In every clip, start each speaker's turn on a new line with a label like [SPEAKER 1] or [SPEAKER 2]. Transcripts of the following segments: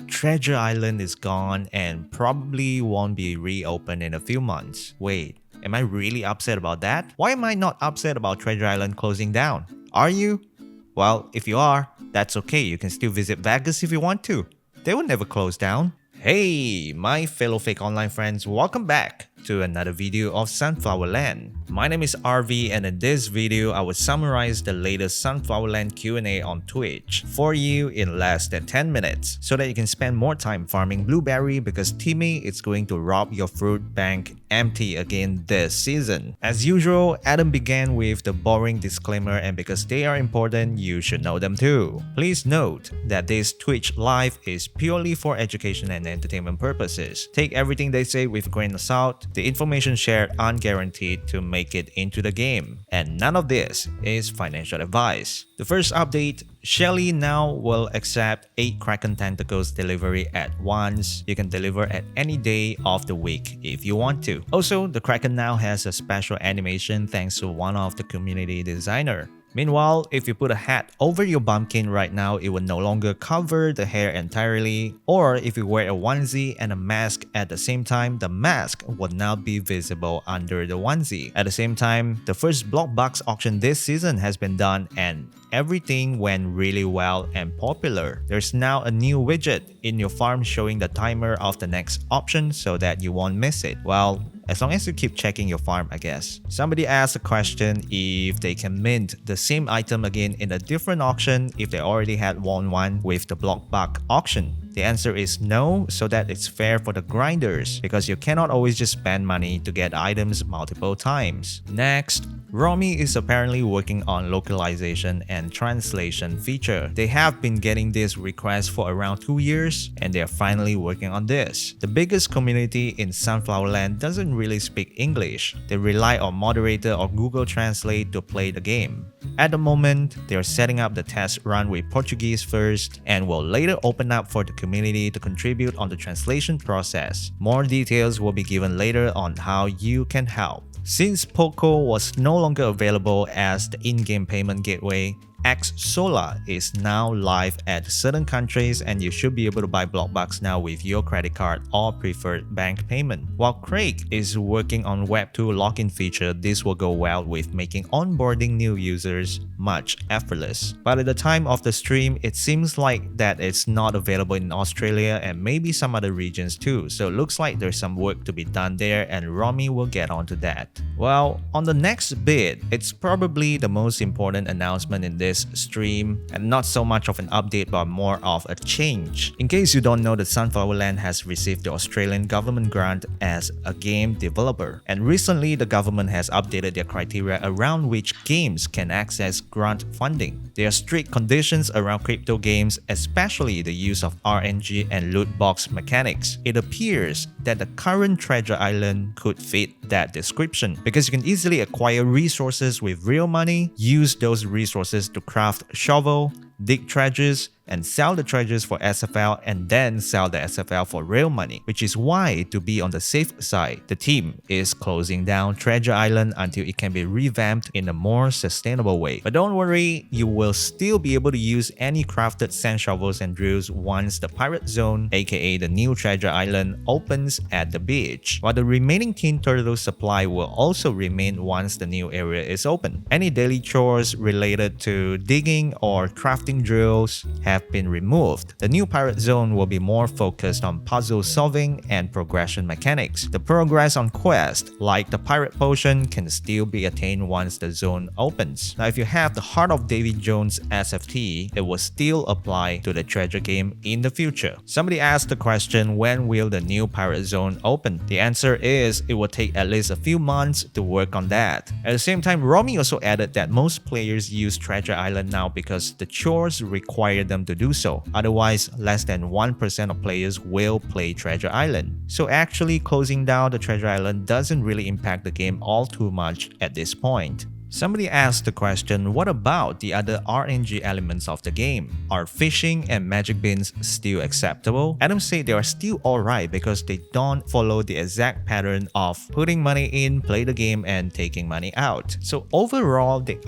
[SPEAKER 1] Treasure Island is gone and probably won't be reopened in a few months. Wait, am I really upset about that? Why am I not upset about Treasure Island closing down? Are you? Well, if you are, that's okay. You can still visit Vegas if you want to. They will never close down. Hey, my fellow fake online friends, welcome back to another video of Sunflower Land. My name is RV, and in this video I will summarize the latest Sunflower Land Q&A on Twitch for you in less than 10 minutes so that you can spend more time farming blueberry because Timmy is going to rob your fruit bank empty again this season. As usual, Adam began with the boring disclaimer, and because they are important, you should know them too. Please note that this Twitch live is purely for education and entertainment purposes. Take everything they say with a grain of salt. The information shared aren't guaranteed to make it into the game, and none of this is financial advice. The first update: Shelly now will accept 8 Kraken Tentacles delivery at once. You can deliver at any day of the week if you want to. Also, the Kraken now has a special animation thanks to one of the community designer. Meanwhile, if you put a hat over your bumpkin right now, it will no longer cover the hair entirely. Or if you wear a onesie and a mask at the same time, the mask will now be visible under the onesie. At the same time, the first block box auction this season has been done and everything went really well and popular. There's now a new widget in your farm showing the timer of the next auction so that you won't miss it. Well, as long as you keep checking your farm, I guess. Somebody asked a question if they can mint the same item again in a different auction if they already had won one with the block box auction. The answer is no, so that it's fair for the grinders because you cannot always just spend money to get items multiple times. Next, Romy is apparently working on localization and translation feature. They have been getting this request for around 2 years and they are finally working on this. The biggest community in Sunflower Land doesn't really speak English. They rely on moderator or Google Translate to play the game. At the moment, they are setting up the test run with Portuguese first and will later open up for the community to contribute on the translation process. More details will be given later on how you can help. Since Poco was no longer available as the in-game payment gateway, X Solar is now live at certain countries and you should be able to buy block bucks now with your credit card or preferred bank payment. While Craig is working on Web 2 login feature, this will go well with making onboarding new users much effortless. But at the time of the stream, it seems like that it's not available in Australia and maybe some other regions too, so it looks like there's some work to be done there and Romy will get onto that. Well, on the next bit, it's probably the most important announcement in this stream, and not so much of an update but more of a change. In case you don't know, the Sunflower Land has received the Australian government grant as a game developer, and recently the government has updated their criteria around which games can access grant funding. There are strict conditions around crypto games, especially the use of RNG and loot box mechanics. It appears that the current Treasure Island could fit that description because you can easily acquire resources with real money, use those resources to craft shovel, dig treasures, and sell the treasures for SFL and then sell the SFL for real money, which is why, to be on the safe side, the team is closing down Treasure Island until it can be revamped in a more sustainable way. But don't worry, you will still be able to use any crafted sand shovels and drills once the Pirate Zone, aka the new Treasure Island, opens at the beach, while the remaining Teen Turtle supply will also remain once the new area is open. Any daily chores related to digging or crafting drills have been removed. The new Pirate Zone will be more focused on puzzle solving and progression mechanics. The progress on quest, like the Pirate Potion, can still be attained once the zone opens. Now, if you have the Heart of Davy Jones SFT, it will still apply to the treasure game in the future. Somebody asked the question, when will the new Pirate Zone open? The answer is it will take at least a few months to work on that. At the same time, Romy also added that most players use Treasure Island now because the chores require them to do so. Otherwise, less than 1% of players will play Treasure Island. So actually closing down the Treasure Island doesn't really impact the game all too much at this point. Somebody asked the question, what about the other RNG elements of the game? Are fishing and magic beans still acceptable? Adam said they are still alright because they don't follow the exact pattern of putting money in, play the game, and taking money out. So overall they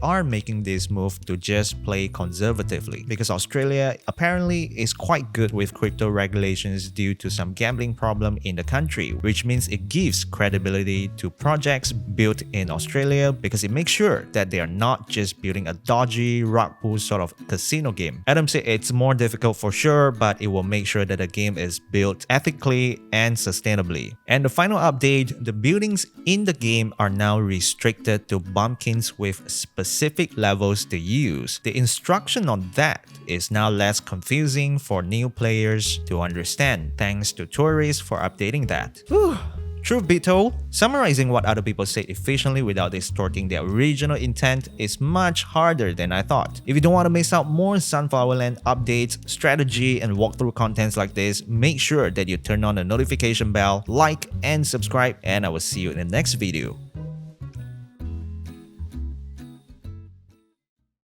[SPEAKER 1] are making this move to just play conservatively because Australia apparently is quite good with crypto regulations due to some gambling problem in the country, which means it gives credibility to projects built in Australia because it makes sure that they are not just building a dodgy rug pull sort of casino game. Adam said it's more difficult for sure, but it will make sure that the game is built ethically and sustainably. And the final update, the buildings in the game are now restricted to bumpkins with specific levels to use. The instruction on that is now less confusing for new players to understand, thanks to tourists for updating that. Whew. Truth be told, summarizing what other people say efficiently without distorting their original intent is much harder than I thought. If you don't want to miss out more Sunflower Land updates, strategy, and walkthrough contents like this, make sure that you turn on the notification bell, like, and subscribe, and I will see you in the next video.